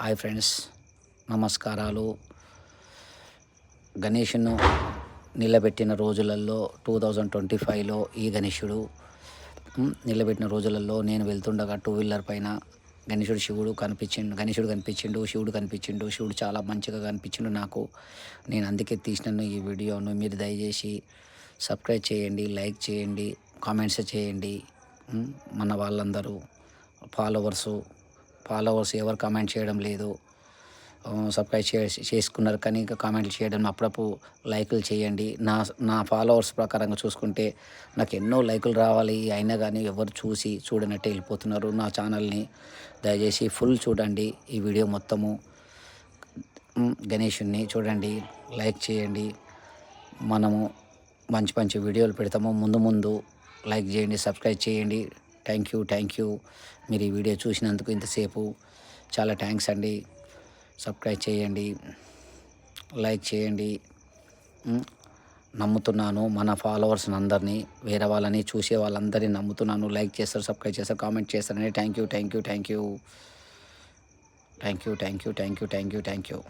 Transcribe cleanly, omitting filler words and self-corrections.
Hi friends, నమస్కారాలు. గణేష్ను నిలబెట్టిన రోజులలో 2025లో ఈ గణేశుడు నిలబెట్టిన రోజులలో నేను వెళ్తుండగా టూ వీలర్ పైన శివుడు కనిపించిండు. శివుడు చాలా మంచిగా కనిపించిండు నాకు. నేను అందుకే తీసినాను ఈ వీడియోను. మీరు దయచేసి సబ్స్క్రైబ్ చేయండి, లైక్ చేయండి, కామెంట్స్ చేయండి. మన వాళ్ళందరూ ఫాలోవర్స్ ఎవరు కామెంట్ చేయడం లేదు. సబ్స్క్రైబ్ చేసుకున్నారు కానీ ఇంకా కామెంట్లు చేయడం, అప్పుడప్పుడు లైకులు చేయండి. నా ఫాలోవర్స్ ప్రకారంగా చూసుకుంటే నాకు ఎన్నో లైకులు రావాలి, అయినా కానీ ఎవరు చూడనట్టే వెళ్ళిపోతున్నారు. నా ఛానల్ని దయచేసి ఫుల్ చూడండి. ఈ వీడియో మొత్తము గణేషుని చూడండి, లైక్ చేయండి. మనము మంచి మంచి వీడియోలు పెడతాము. ముందు లైక్ చేయండి, సబ్స్క్రైబ్ చేయండి. థ్యాంక్ యూ మీరు ఈ వీడియో చూసినందుకు ఇంతసేపు చాలా థ్యాంక్స్ అండి. సబ్స్క్రైబ్ చేయండి, లైక్ చేయండి. నమ్ముతున్నాను మన ఫాలోవర్స్ అందరినీ, వేరే వాళ్ళని చూసే వాళ్ళందరినీ నమ్ముతున్నాను. లైక్ చేస్తారు, సబ్స్క్రైబ్ చేస్తారు, కామెంట్ చేస్తారని థ్యాంక్ యూ.